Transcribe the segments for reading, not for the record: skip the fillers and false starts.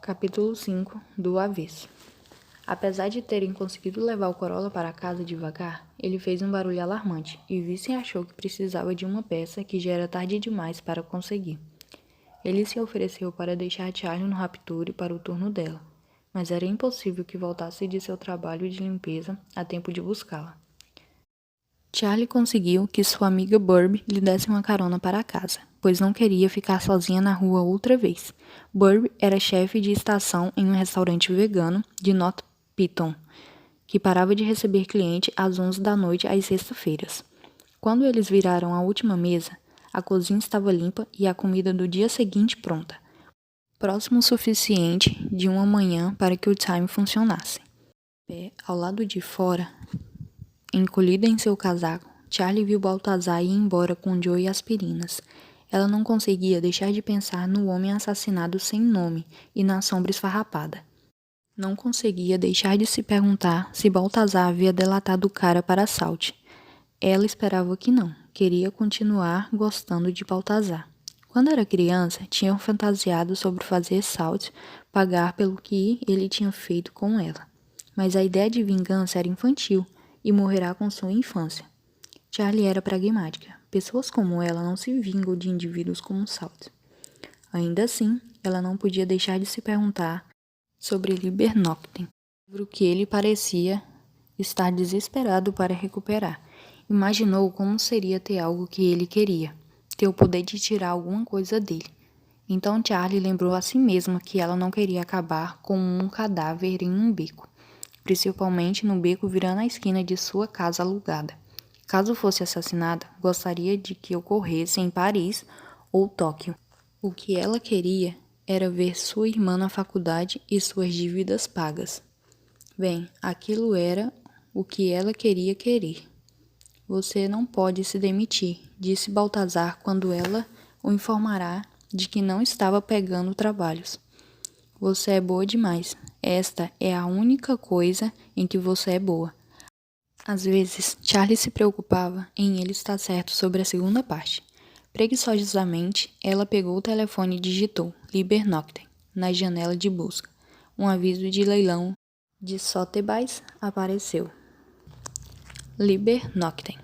Capítulo 5 do avesso. Apesar de terem conseguido levar o Corolla para casa devagar, ele fez um barulho alarmante e Vincent achou que precisava de uma peça que já era tarde demais para conseguir. Ele se ofereceu para deixar Charlie no Rapture para o turno dela, mas era impossível que voltasse de seu trabalho de limpeza a tempo de buscá-la. Charlie conseguiu que sua amiga Burb lhe desse uma carona para casa, pois não queria ficar sozinha na rua outra vez. Burb era chefe de estação em um restaurante vegano de North Pitton, que parava de receber cliente às 11 da noite às sextas-feiras. Quando eles viraram a última mesa, a cozinha estava limpa e a comida do dia seguinte pronta, próximo o suficiente de uma manhã para que o time funcionasse. Pé ao lado de fora, encolhida em seu casaco, Charlie viu Baltazar ir embora com Joe e aspirinas. Ela não conseguia deixar de pensar no homem assassinado sem nome e na sombra esfarrapada. Não conseguia deixar de se perguntar se Baltazar havia delatado o cara para Salt. Ela esperava que não, queria continuar gostando de Baltazar. Quando era criança, tinham fantasiado sobre fazer Salt pagar pelo que ele tinha feito com ela. Mas a ideia de vingança era infantil e morrerá com sua infância. Charlie era pragmática. Pessoas como ela não se vingam de indivíduos como Salt. Ainda assim, ela não podia deixar de se perguntar sobre Liber Noctem, livro que ele parecia estar desesperado para recuperar. Imaginou como seria ter algo que ele queria, ter o poder de tirar alguma coisa dele. Então Charlie lembrou a si mesma que ela não queria acabar com um cadáver em um beco, principalmente no beco virando a esquina de sua casa alugada. Caso fosse assassinada, gostaria de que ocorresse em Paris ou Tóquio. O que ela queria era ver sua irmã na faculdade e suas dívidas pagas. Bem, aquilo era o que ela queria querer. Você não pode se demitir, disse Baltazar quando ela o informará de que não estava pegando trabalhos. Você é boa demais. Esta é a única coisa em que você é boa. Às vezes, Charlie se preocupava em ele estar certo sobre a segunda parte. Preguiçosamente, ela pegou o telefone e digitou Liber Noctem na janela de busca. Um aviso de leilão de Sotheby's apareceu. Liber Noctem,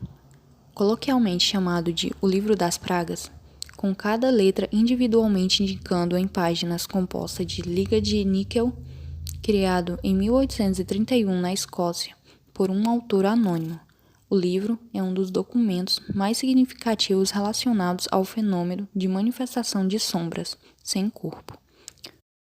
coloquialmente chamado de O Livro das Pragas, com cada letra individualmente indicando em páginas composta de liga de níquel, criado em 1831 na Escócia por um autor anônimo. O livro é um dos documentos mais significativos relacionados ao fenômeno de manifestação de sombras sem corpo.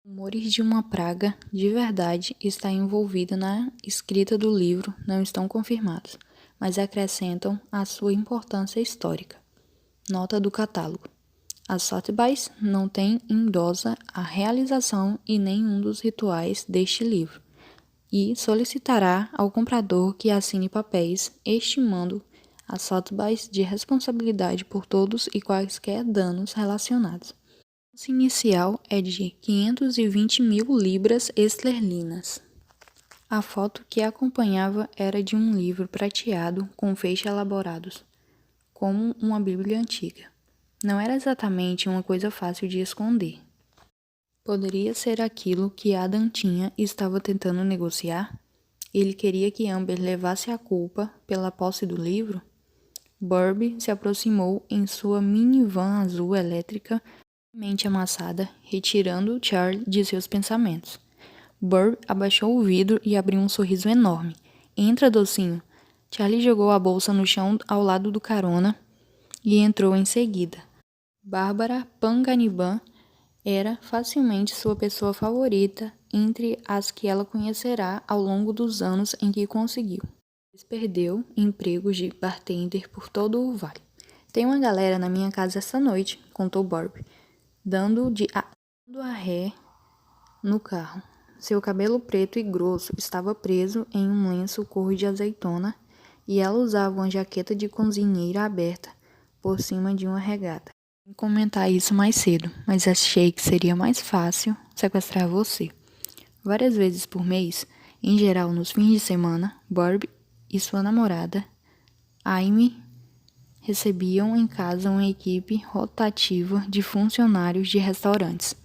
Rumores de uma praga de verdade está envolvida na escrita do livro não estão confirmados, mas acrescentam a sua importância histórica. Nota do catálogo. A Sotheby's não tem endossa a realização e nenhum dos rituais deste livro, e solicitará ao comprador que assine papéis estimando a Sotheby's de responsabilidade por todos e quaisquer danos relacionados. O preço inicial é de 520 mil libras esterlinas. A foto que acompanhava era de um livro prateado com feixes elaborados, como uma Bíblia antiga. Não era exatamente uma coisa fácil de esconder. Poderia ser aquilo que Adam tinha e estava tentando negociar? Ele queria que Amber levasse a culpa pela posse do livro? Burb se aproximou em sua minivan azul elétrica, mente amassada, retirando Charlie de seus pensamentos. Burb abaixou o vidro e abriu um sorriso enorme. Entra, docinho. Charlie jogou a bolsa no chão ao lado do carona e entrou em seguida. Bárbara Panganiban era facilmente sua pessoa favorita entre as que ela conhecerá ao longo dos anos em que conseguiu. Perdeu empregos de bartender por todo o vale. Tem uma galera na minha casa essa noite, contou Burb, dando a ré no carro. Seu cabelo preto e grosso estava preso em um lenço cor de azeitona e ela usava uma jaqueta de cozinheira aberta por cima de uma regata. Vim comentar isso mais cedo, mas achei que seria mais fácil sequestrar você. Várias vezes por mês, em geral nos fins de semana, Burb e sua namorada, Amy, recebiam em casa uma equipe rotativa de funcionários de restaurantes.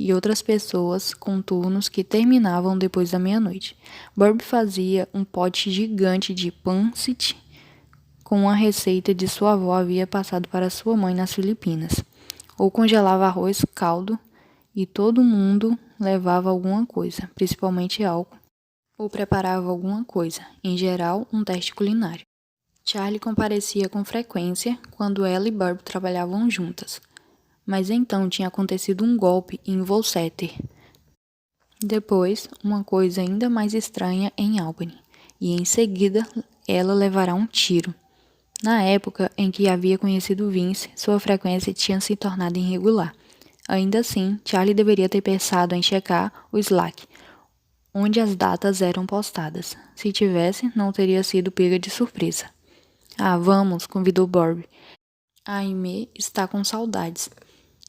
e outras pessoas com turnos que terminavam depois da meia-noite. Bob fazia um pote gigante de pancit com uma receita de sua avó havia passado para sua mãe nas Filipinas. Ou congelava arroz caldo e todo mundo levava alguma coisa, principalmente álcool, ou preparava alguma coisa, em geral um teste culinário. Charlie comparecia com frequência quando ela e Bob trabalhavam juntas. Mas então tinha acontecido um golpe em Volsetter. Depois, uma coisa ainda mais estranha em Albany, e em seguida ela levará um tiro. Na época em que havia conhecido Vince, sua frequência tinha se tornado irregular. Ainda assim, Charlie deveria ter pensado em checar o Slack, onde as datas eram postadas. Se tivesse, não teria sido pega de surpresa. Ah, vamos, convidou Bob. A Aimee está com saudades.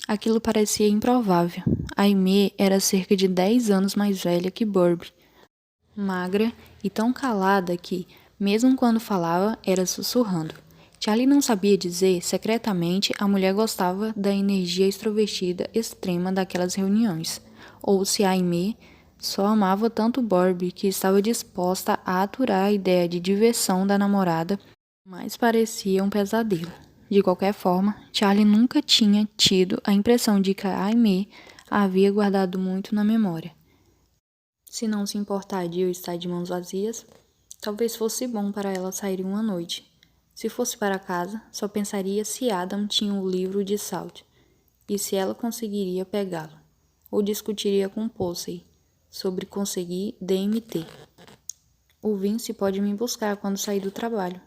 Aquilo parecia improvável. A Aimee era cerca de 10 anos mais velha que Bob, magra e tão calada que, mesmo quando falava, era sussurrando. Charlie não sabia dizer, secretamente, a mulher gostava da energia extrovertida extrema daquelas reuniões, ou se a Aimee só amava tanto Bob que estava disposta a aturar a ideia de diversão da namorada, mas parecia um pesadelo. De qualquer forma, Charlie nunca tinha tido a impressão de que a Aimee a havia guardado muito na memória. Se não se importar de eu estar de mãos vazias, talvez fosse bom para ela sair uma noite. Se fosse para casa, só pensaria se Adam tinha o livro de Salt e se ela conseguiria pegá-lo, ou discutiria com Posey sobre conseguir DMT. O Vince pode me buscar quando sair do trabalho.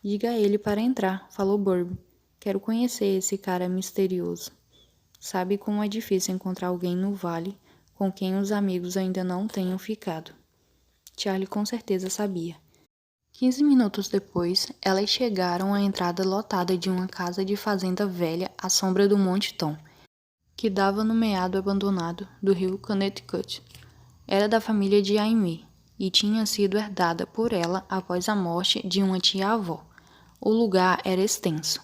Diga a ele para entrar, falou Bob. Quero conhecer esse cara misterioso. Sabe como é difícil encontrar alguém no vale com quem os amigos ainda não tenham ficado. Charlie com certeza sabia. 15 minutos depois, elas chegaram à entrada lotada de uma casa de fazenda velha à sombra do Monte Tom, que dava no meado abandonado do rio Connecticut. Era da família de Aimee e tinha sido herdada por ela após a morte de uma tia-avó. O lugar era extenso,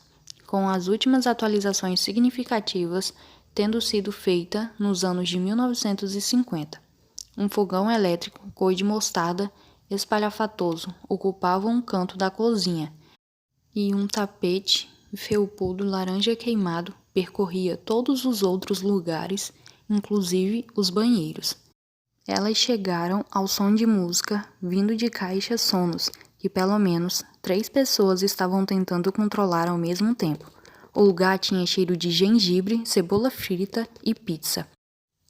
com as últimas atualizações significativas tendo sido feita nos anos de 1950. Um fogão elétrico cor de mostarda espalhafatoso ocupava um canto da cozinha, e um tapete felpudo laranja queimado percorria todos os outros lugares, inclusive os banheiros. Elas chegaram ao som de música vindo de caixas sonos que pelo menos 3 pessoas estavam tentando controlar ao mesmo tempo. O lugar tinha cheiro de gengibre, cebola frita e pizza.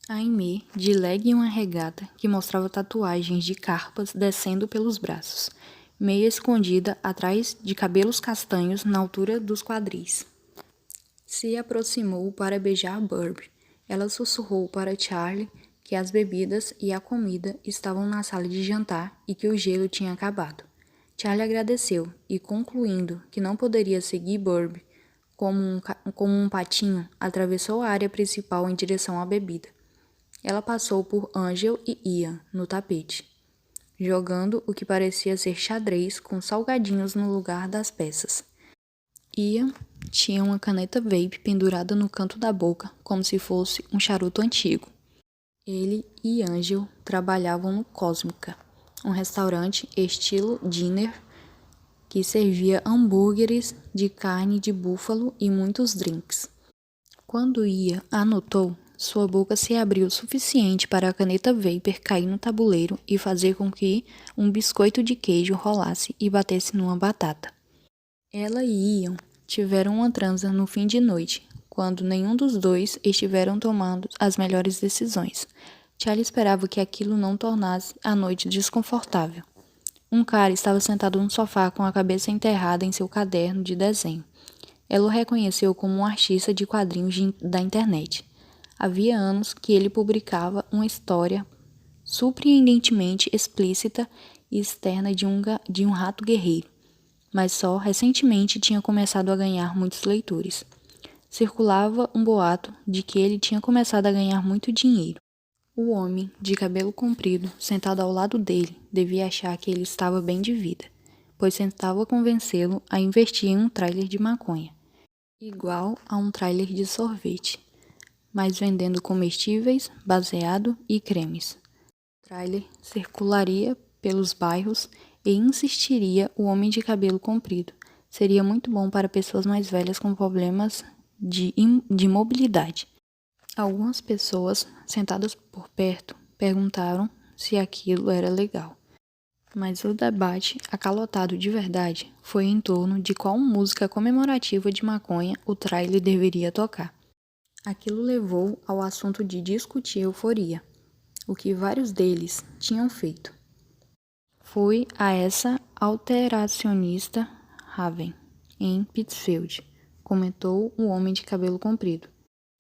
A Aimee, de leg e uma regata, que mostrava tatuagens de carpas descendo pelos braços, meio escondida atrás de cabelos castanhos na altura dos quadris. Se aproximou para beijar Bob. Ela sussurrou para Charlie que as bebidas e a comida estavam na sala de jantar e que o gelo tinha acabado. Charlie agradeceu e, concluindo que não poderia seguir Bob como um patinho, atravessou a área principal em direção à bebida. Ela passou por Angel e Ian no tapete, jogando o que parecia ser xadrez com salgadinhos no lugar das peças. Ian tinha uma caneta vape pendurada no canto da boca, como se fosse um charuto antigo. Ele e Angel trabalhavam no Cósmica, um restaurante estilo diner que servia hambúrgueres de carne de búfalo e muitos drinks. Quando Ian anotou, sua boca se abriu o suficiente para a caneta vapor cair no tabuleiro e fazer com que um biscoito de queijo rolasse e batesse numa batata. Ela e Ian tiveram uma transa no fim de noite, quando nenhum dos dois estiveram tomando as melhores decisões. Charlie esperava que aquilo não tornasse a noite desconfortável. Um cara estava sentado no sofá com a cabeça enterrada em seu caderno de desenho. Ela o reconheceu como um artista de quadrinhos da internet. Havia anos que ele publicava uma história surpreendentemente explícita e externa de um rato guerreiro, mas só recentemente tinha começado a ganhar muitos leitores. Circulava um boato de que ele tinha começado a ganhar muito dinheiro. O homem, de cabelo comprido, sentado ao lado dele, devia achar que ele estava bem de vida, pois tentava convencê-lo a investir em um trailer de maconha, igual a um trailer de sorvete. mas vendendo comestíveis, baseado e cremes. O trailer circularia pelos bairros e insistiria o homem de cabelo comprido. Seria muito bom para pessoas mais velhas com problemas de mobilidade. Algumas pessoas, sentadas por perto, perguntaram se aquilo era legal. Mas o debate, acalorado de verdade, foi em torno de qual música comemorativa de maconha o trailer deveria tocar. Aquilo levou ao assunto de discutir euforia, o que vários deles tinham feito. Fui a essa alteracionista Raven, em Pittsfield, comentou o homem de cabelo comprido.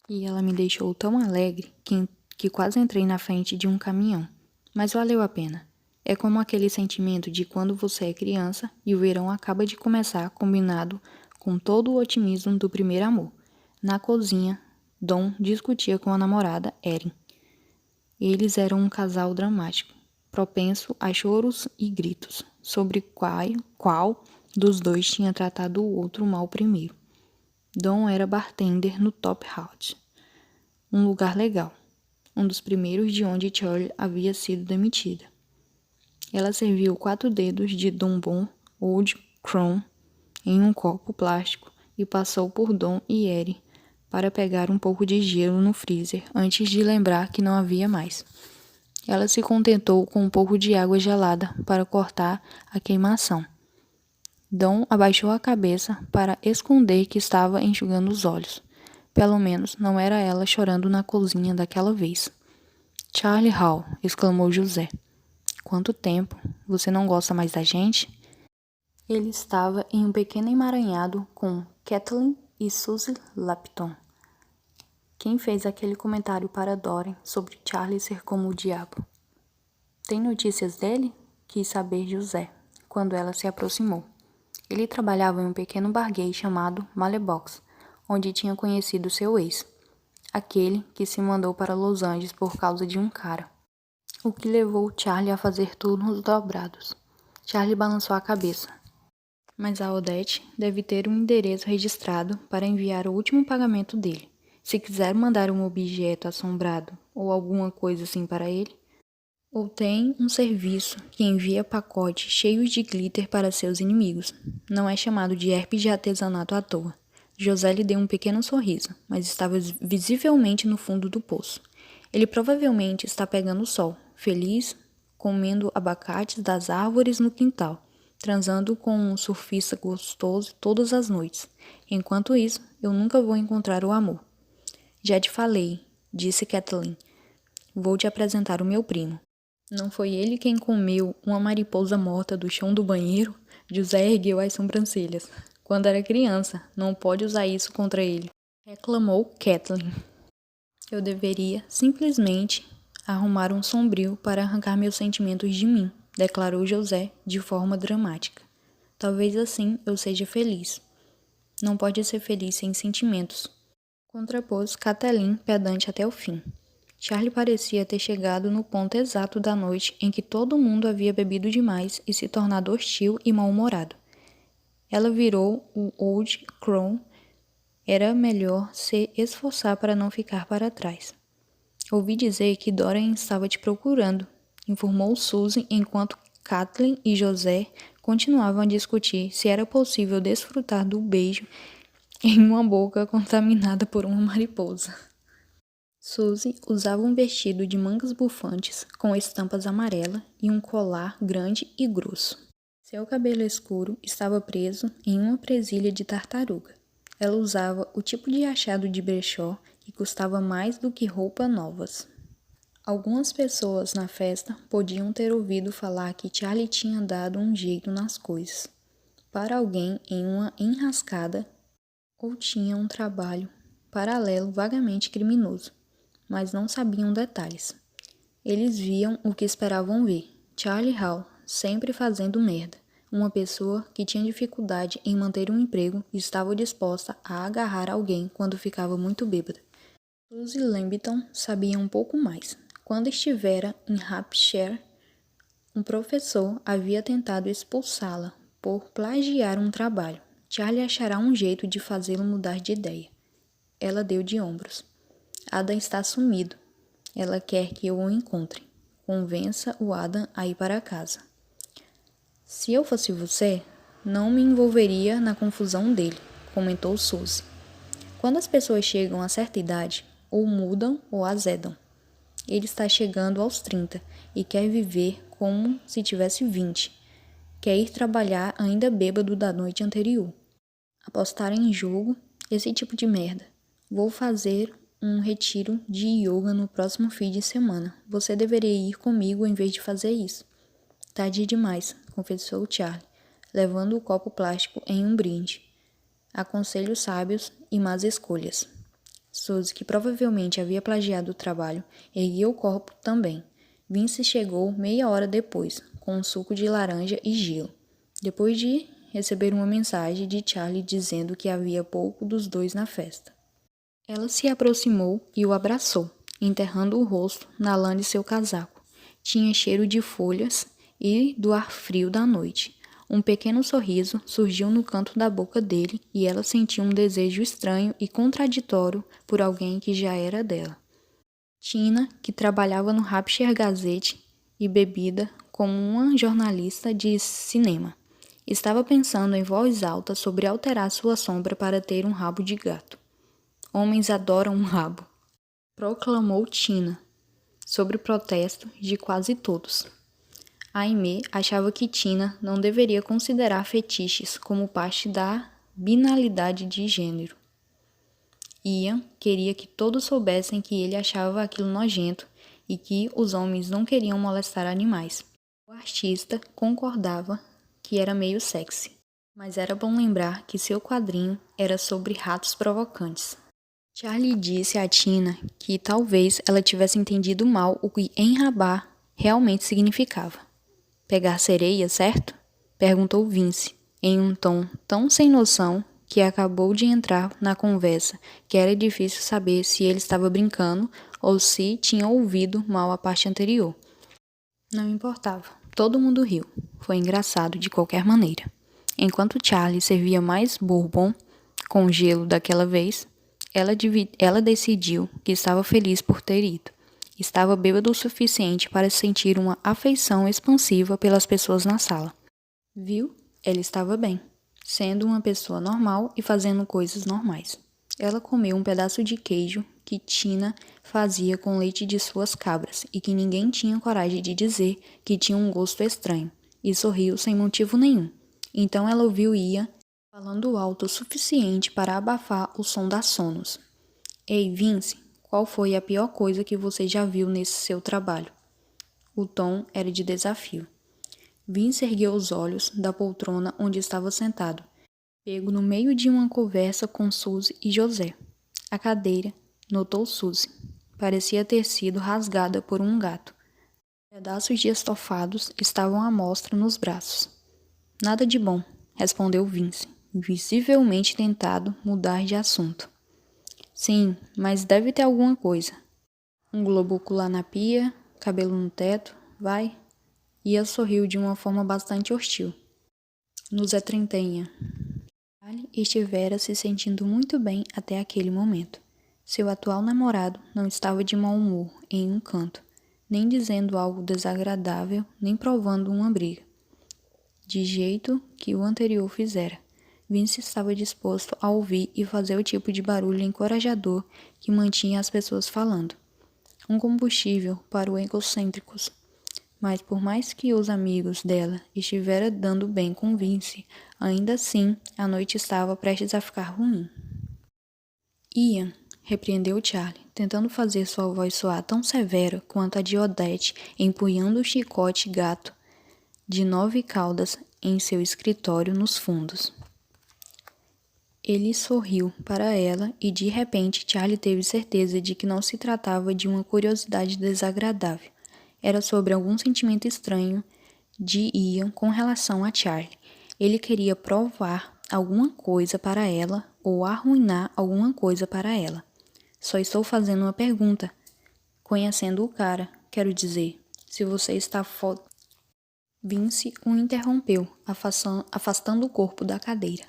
E ela me deixou tão alegre que quase entrei na frente de um caminhão. Mas valeu a pena. É como aquele sentimento de quando você é criança e o verão acaba de começar, combinado com todo o otimismo do primeiro amor. Na cozinha, Dom discutia com a namorada, Erin. Eles eram um casal dramático, propenso a choros e gritos, sobre qual dos dois tinha tratado o outro mal primeiro. Dom era bartender no Top Hat, um lugar legal, um dos primeiros de onde Charlie havia sido demitida. Ela serviu 4 dedos de Dom Bom Old Crown em um copo plástico e passou por Dom e Erin para pegar um pouco de gelo no freezer antes de lembrar que não havia mais. Ela se contentou com um pouco de água gelada para cortar a queimação. Dom abaixou a cabeça para esconder que estava enxugando os olhos. Pelo menos não era ela chorando na cozinha daquela vez. Charlie Hall, exclamou José. Quanto tempo? Você não gosta mais da gente? Ele estava em um pequeno emaranhado com Kathleen e Suzy Lapton. Quem fez aquele comentário para Doreen sobre Charlie ser como o diabo? Tem notícias dele? Quis saber José, quando ela se aproximou. Ele trabalhava em um pequeno bar gay chamado Malebox, onde tinha conhecido seu ex, aquele que se mandou para Los Angeles por causa de um cara, o que levou Charlie a fazer turnos dobrados. Charlie balançou a cabeça. Mas a Odette deve ter um endereço registrado para enviar o último pagamento dele. Se quiser mandar um objeto assombrado ou alguma coisa assim para ele. Ou tem um serviço que envia pacotes cheios de glitter para seus inimigos. Não é chamado de herpes de artesanato à toa. José lhe deu um pequeno sorriso, mas estava visivelmente no fundo do poço. Ele provavelmente está pegando sol, feliz, comendo abacates das árvores no quintal, transando com um surfista gostoso todas as noites. Enquanto isso, eu nunca vou encontrar o amor. Já te falei, disse Kathleen. Vou te apresentar o meu primo. Não foi ele quem comeu uma mariposa morta do chão do banheiro? José ergueu as sobrancelhas. Quando era criança, não pode usar isso contra ele, reclamou Kathleen. Eu deveria simplesmente arrumar um sombrio para arrancar meus sentimentos de mim, declarou José de forma dramática. Talvez assim eu seja feliz. Não pode ser feliz sem sentimentos, contrapôs Kathleen pedante até o fim. Charlie parecia ter chegado no ponto exato da noite em que todo mundo havia bebido demais e se tornado hostil e mal-humorado. Ela virou o Old Crow. Era melhor se esforçar para não ficar para trás. Ouvi dizer que Dorian estava te procurando, informou Suzy enquanto Kathleen e José continuavam a discutir se era possível desfrutar do beijo em uma boca contaminada por uma mariposa. Suzy usava um vestido de mangas bufantes com estampas amarelas e um colar grande e grosso. Seu cabelo escuro estava preso em uma presilha de tartaruga. Ela usava o tipo de achado de brechó que custava mais do que roupas novas. Algumas pessoas na festa podiam ter ouvido falar que Charlie tinha dado um jeito nas coisas para alguém em uma enrascada ou tinha um trabalho paralelo vagamente criminoso, mas não sabiam detalhes. Eles viam o que esperavam ver. Charlie Hall sempre fazendo merda. Uma pessoa que tinha dificuldade em manter um emprego e estava disposta a agarrar alguém quando ficava muito bêbada. Suzy Lambton sabia um pouco mais. Quando estivera em Hampshire, um professor havia tentado expulsá-la por plagiar um trabalho. Charlie achará um jeito de fazê-lo mudar de ideia. Ela deu de ombros. Adam está sumido. Ela quer que eu o encontre. Convença o Adam a ir para casa. Se eu fosse você, não me envolveria na confusão dele, comentou Suzy. Quando as pessoas chegam a certa idade, ou mudam ou azedam. Ele está chegando aos 30 e quer viver como se tivesse 20. Quer ir trabalhar ainda bêbado da noite anterior. Apostar em jogo, esse tipo de merda. Vou fazer um retiro de yoga no próximo fim de semana. Você deveria ir comigo em vez de fazer isso. Tarde demais, confessou Charlie, levando o copo plástico em um brinde. Aconselhos sábios e más escolhas. Suzy, que provavelmente havia plagiado o trabalho, ergueu o copo também. Vince chegou meia hora depois, com um suco de laranja e gelo, depois de receber uma mensagem de Charlie dizendo que havia pouco dos dois na festa. Ela se aproximou e o abraçou, enterrando o rosto na lã de seu casaco. Tinha cheiro de folhas e do ar frio da noite. Um pequeno sorriso surgiu no canto da boca dele e ela sentiu um desejo estranho e contraditório por alguém que já era dela. Tina, que trabalhava no Hampshire Gazette e bebida como uma jornalista de cinema, estava pensando em voz alta sobre alterar sua sombra para ter um rabo de gato. Homens adoram um rabo, proclamou Tina, sobre protesto de quase todos. Aimee achava que Tina não deveria considerar fetiches como parte da binalidade de gênero. Ian queria que todos soubessem que ele achava aquilo nojento e que os homens não queriam molestar animais. O artista concordava que era meio sexy, mas era bom lembrar que seu quadrinho era sobre ratos provocantes. Charlie disse a Tina que talvez ela tivesse entendido mal o que enrabar realmente significava. Pegar sereia, certo? Perguntou Vince, em um tom tão sem noção que acabou de entrar na conversa, que era difícil saber se ele estava brincando ou se tinha ouvido mal a parte anterior. Não importava. Todo mundo riu. Foi engraçado de qualquer maneira. Enquanto Charlie servia mais bourbon com gelo daquela vez, ela decidiu que estava feliz por ter ido. Estava bêbado o suficiente para sentir uma afeição expansiva pelas pessoas na sala. Viu? Ele estava bem, sendo uma pessoa normal e fazendo coisas normais. Ela comeu um pedaço de queijo que Tina fazia com leite de suas cabras e que ninguém tinha coragem de dizer que tinha um gosto estranho, e sorriu sem motivo nenhum. Então ela ouviu Ian falando alto o suficiente para abafar o som das sonos. Ei, Vince, qual foi a pior coisa que você já viu nesse seu trabalho? O tom era de desafio. Vince ergueu os olhos da poltrona onde estava sentado, pego no meio de uma conversa com Suzy e José. A cadeira, notou Suzy, parecia ter sido rasgada por um gato. Pedaços de estofados estavam à mostra nos braços. Nada de bom, respondeu Vince, visivelmente tentado mudar de assunto. Sim, mas deve ter alguma coisa. Um globo ocular na pia, cabelo no teto, vai? Ian sorriu de uma forma bastante hostil. Nos é trentenha. Charlie estivera se sentindo muito bem até aquele momento. Seu atual namorado não estava de mau humor em um canto, nem dizendo algo desagradável, nem provando uma briga. De jeito que o anterior fizera. Vince estava disposto a ouvir e fazer o tipo de barulho encorajador que mantinha as pessoas falando. Um combustível para os egocêntricos. Mas por mais que os amigos dela estivera dando bem com Vince, ainda assim a noite estava prestes a ficar ruim. Ian, repreendeu Charlie, tentando fazer sua voz soar tão severa quanto a de Odette empunhando o chicote gato de 9 caudas em seu escritório nos fundos. Ele sorriu para ela e de repente Charlie teve certeza de que não se tratava de uma curiosidade desagradável. Era sobre algum sentimento estranho de Ian com relação a Charlie. Ele queria provar alguma coisa para ela ou arruinar alguma coisa para ela. Só estou fazendo uma pergunta. Conhecendo o cara, quero dizer, se você está Vince o interrompeu, afastando o corpo da cadeira.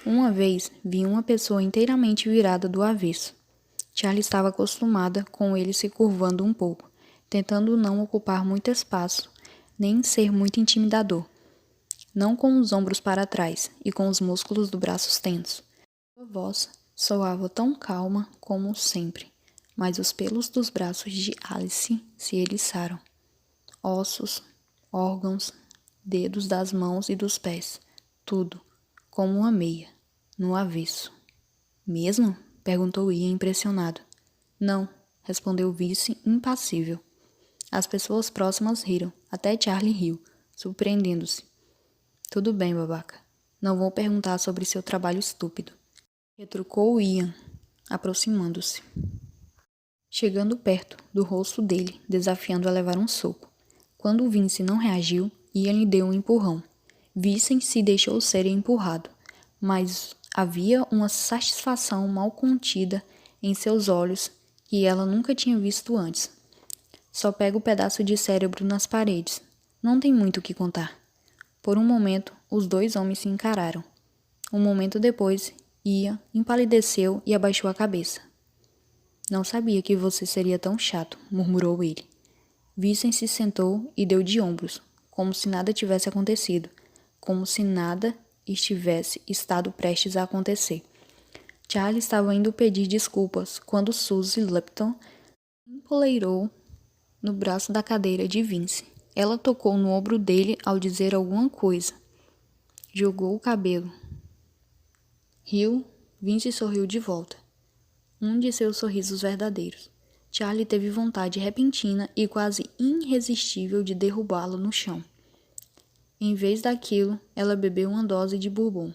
Uma vez vi uma pessoa inteiramente virada do avesso. Charlie estava acostumada com ele se curvando um pouco, tentando não ocupar muito espaço, nem ser muito intimidador. Não com os ombros para trás e com os músculos do braço tensos. Sua voz soava tão calma como sempre, mas os pelos dos braços de Alice se eriçaram. Ossos, órgãos, dedos das mãos e dos pés, tudo, como uma meia, no avesso. Mesmo? Perguntou Ian impressionado. Não, respondeu Vice impassível. As pessoas próximas riram, até Charlie riu, surpreendendo-se. Tudo bem, babaca. Não vou perguntar sobre seu trabalho estúpido. Retrucou Ian, aproximando-se. Chegando perto do rosto dele, desafiando a levar um soco. Quando Vince não reagiu, Ian lhe deu um empurrão. Vincent se deixou ser empurrado, mas havia uma satisfação mal contida em seus olhos que ela nunca tinha visto antes. Só pega o pedaço de cérebro nas paredes. Não tem muito o que contar. Por um momento, os dois homens se encararam. Um momento depois, Ian empalideceu e abaixou a cabeça. Não sabia que você seria tão chato, murmurou ele. Vincent se sentou e deu de ombros, como se nada tivesse acontecido, como se nada estivesse estado prestes a acontecer. Charlie estava indo pedir desculpas quando Suzy Lupton empoleirou no braço da cadeira de Vince. Ela tocou no ombro dele ao dizer alguma coisa. Jogou o cabelo. Riu, Vince sorriu de volta. Um de seus sorrisos verdadeiros. Charlie teve vontade repentina e quase irresistível de derrubá-lo no chão. Em vez daquilo, ela bebeu uma dose de bourbon.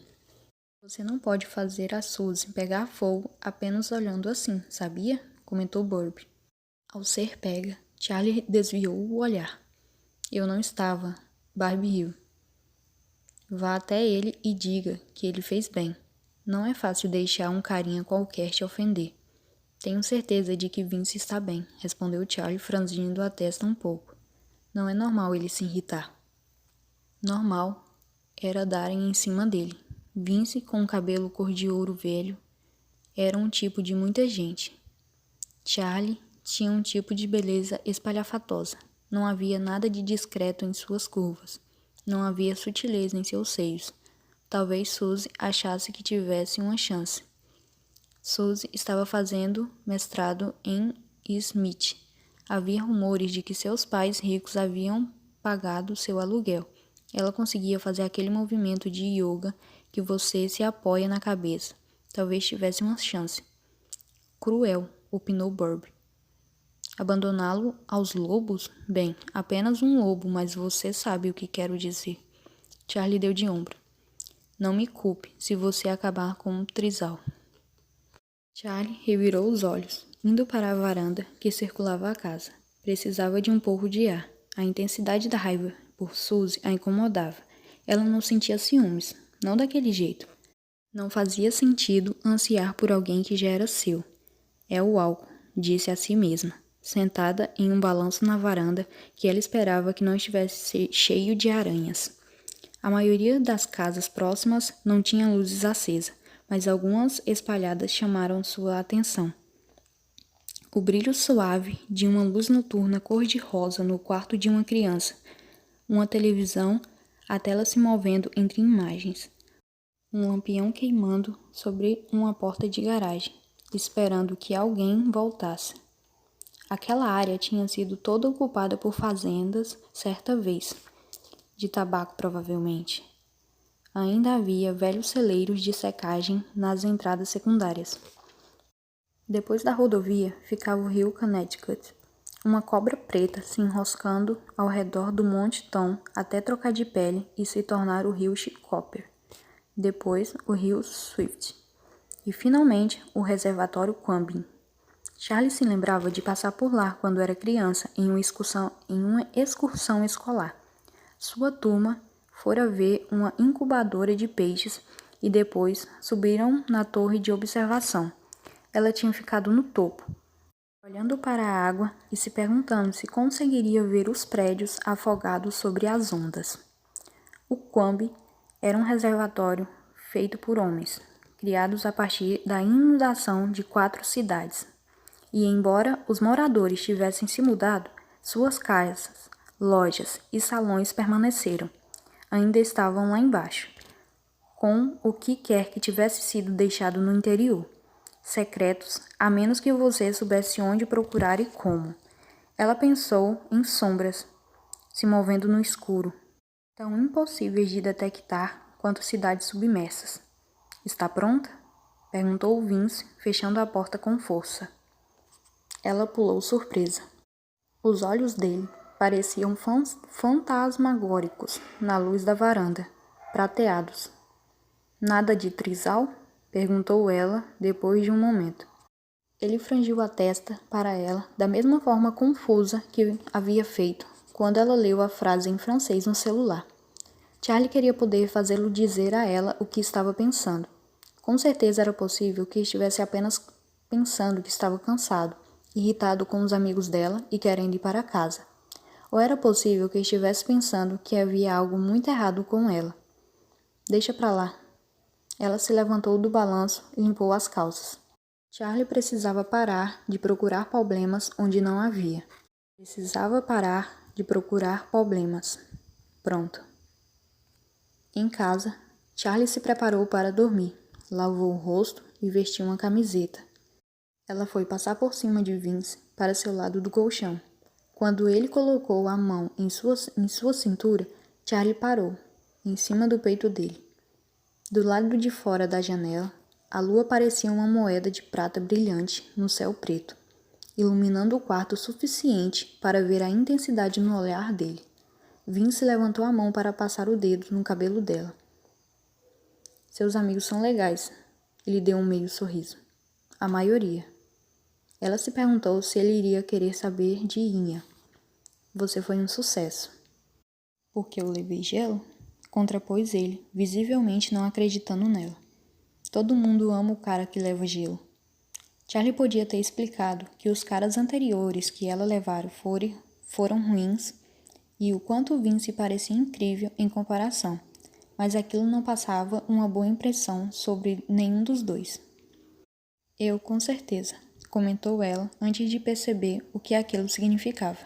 Você não pode fazer a Suzy pegar fogo apenas olhando assim, sabia? Comentou Burby. Ao ser pega, Charlie desviou o olhar. Eu não estava. Barbie riu. Vá até ele e diga que ele fez bem. Não é fácil deixar um carinha qualquer te ofender. Tenho certeza de que Vince está bem, respondeu Charlie, franzindo a testa um pouco. Não é normal ele se irritar. Normal era darem em cima dele. Vince, com um cabelo cor de ouro velho, era um tipo de muita gente. Charlie tinha um tipo de beleza espalhafatosa. Não havia nada de discreto em suas curvas. Não havia sutileza em seus seios. Talvez Suzy achasse que tivesse uma chance. Suzy estava fazendo mestrado em Smith. Havia rumores de que seus pais ricos haviam pagado seu aluguel. Ela conseguia fazer aquele movimento de yoga que você se apoia na cabeça. Talvez tivesse uma chance. Cruel, opinou Burby. Abandoná-lo aos lobos? Bem, apenas um lobo, mas você sabe o que quero dizer. Charlie deu de ombro. Não me culpe se você acabar com um trisal. Charlie revirou os olhos, indo para a varanda que circulava a casa. Precisava de um pouco de ar. A intensidade da raiva por Suzy a incomodava. Ela não sentia ciúmes, não daquele jeito. Não fazia sentido ansiar por alguém que já era seu. É o álcool, disse a si mesma, sentada em um balanço na varanda que ela esperava que não estivesse cheio de aranhas. A maioria das casas próximas não tinha luzes acesas, mas algumas espalhadas chamaram sua atenção. O brilho suave de uma luz noturna cor-de-rosa no quarto de uma criança. Uma televisão, a tela se movendo entre imagens. Um lampião queimando sobre uma porta de garagem, esperando que alguém voltasse. Aquela área tinha sido toda ocupada por fazendas certa vez, de tabaco provavelmente. Ainda havia velhos celeiros de secagem nas entradas secundárias. Depois da rodovia ficava o rio Connecticut, uma cobra preta se enroscando ao redor do Monte Tom até trocar de pele e se tornar o rio Chicopee. Depois o rio Swift. E finalmente o reservatório Quambin. Charlie se lembrava de passar por lá quando era criança em uma excursão escolar. Sua turma fora ver uma incubadora de peixes e depois subiram na torre de observação. Ela tinha ficado no topo, olhando para a água e se perguntando se conseguiria ver os prédios afogados sobre as ondas. O Quambi era um reservatório feito por homens, criados a partir da inundação de 4 cidades. E embora os moradores tivessem se mudado, suas casas, lojas e salões permaneceram. Ainda estavam lá embaixo, com o que quer que tivesse sido deixado no interior. Secretos, a menos que você soubesse onde procurar e como. Ela pensou em sombras, se movendo no escuro, tão impossíveis de detectar quanto cidades submersas. Está pronta? Perguntou Vince, fechando a porta com força. Ela pulou surpresa. Os olhos dele pareciam fantasmagóricos na luz da varanda, prateados. Nada de trisal? Perguntou ela, depois de um momento. Ele franziu a testa para ela da mesma forma confusa que havia feito quando ela leu a frase em francês no celular. Charlie queria poder fazê-lo dizer a ela o que estava pensando. Com certeza era possível que estivesse apenas pensando que estava cansado, irritado com os amigos dela e querendo ir para casa. Ou era possível que estivesse pensando que havia algo muito errado com ela. Deixa pra lá. Ela se levantou do balanço e limpou as calças. Charlie precisava parar de procurar problemas onde não havia. Precisava parar de procurar problemas. Pronto. Em casa, Charlie se preparou para dormir, lavou o rosto e vestiu uma camiseta. Ela foi passar por cima de Vince para seu lado do colchão. Quando ele colocou a mão em sua cintura, Charlie parou, em cima do peito dele. Do lado de fora da janela, a lua parecia uma moeda de prata brilhante no céu preto, iluminando o quarto o suficiente para ver a intensidade no olhar dele. Vince levantou a mão para passar o dedo no cabelo dela. Seus amigos são legais. Ele deu um meio sorriso. A maioria. Ela se perguntou se ele iria querer saber de Inha. Você foi um sucesso. Porque eu levei gelo? Contrapôs ele, visivelmente não acreditando nela. Todo mundo ama o cara que leva gelo. Charlie podia ter explicado que os caras anteriores que ela levara foram ruins e o quanto Vince parecia incrível em comparação, mas aquilo não passava uma boa impressão sobre nenhum dos dois. Eu, com certeza, comentou ela antes de perceber o que aquilo significava.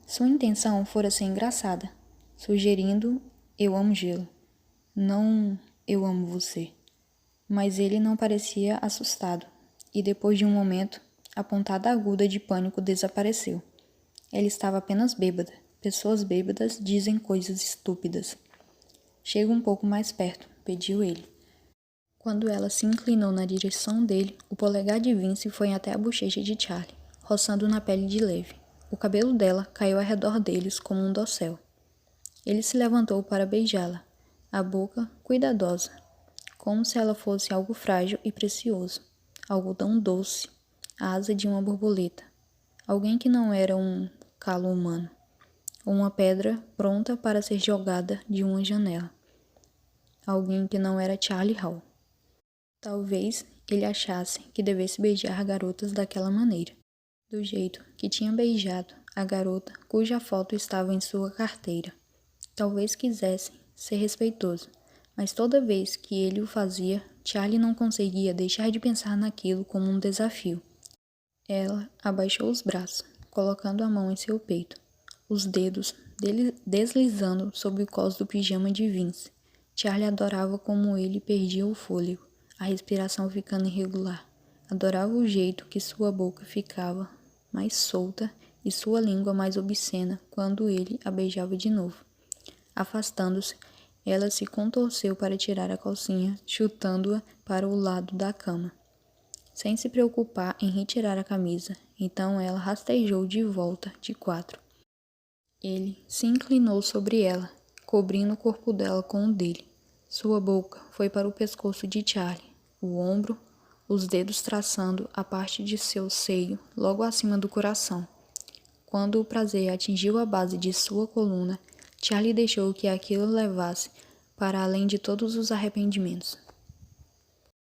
Sua intenção fora ser engraçada, sugerindo eu amo gelo, não eu amo você. Mas ele não parecia assustado, e depois de um momento, a pontada aguda de pânico desapareceu. Ela estava apenas bêbada. Pessoas bêbadas dizem coisas estúpidas. Chega um pouco mais perto, pediu ele. Quando ela se inclinou na direção dele, o polegar de Vince foi até a bochecha de Charlie, roçando na pele de leve. O cabelo dela caiu ao redor deles como um dossel. Ele se levantou para beijá-la, a boca cuidadosa, como se ela fosse algo frágil e precioso, algo tão doce, a asa de uma borboleta, alguém que não era um calo humano, ou uma pedra pronta para ser jogada de uma janela, alguém que não era Charlie Hall. Talvez ele achasse que devesse beijar garotas daquela maneira, do jeito que tinha beijado a garota cuja foto estava em sua carteira. Talvez quisesse ser respeitoso, mas toda vez que ele o fazia, Charlie não conseguia deixar de pensar naquilo como um desafio. Ela abaixou os braços, colocando a mão em seu peito, os dedos deslizando sob o cós do pijama de Vince. Charlie adorava como ele perdia o fôlego, a respiração ficando irregular. Adorava o jeito que sua boca ficava mais solta e sua língua mais obscena quando ele a beijava de novo. Afastando-se, ela se contorceu para tirar a calcinha, chutando-a para o lado da cama, sem se preocupar em retirar a camisa. Então ela rastejou de volta de quatro. Ele se inclinou sobre ela, cobrindo o corpo dela com o dele. Sua boca foi para o pescoço de Charlie, o ombro, os dedos traçando a parte de seu seio logo acima do coração. Quando o prazer atingiu a base de sua coluna, Charlie deixou que aquilo levasse para além de todos os arrependimentos.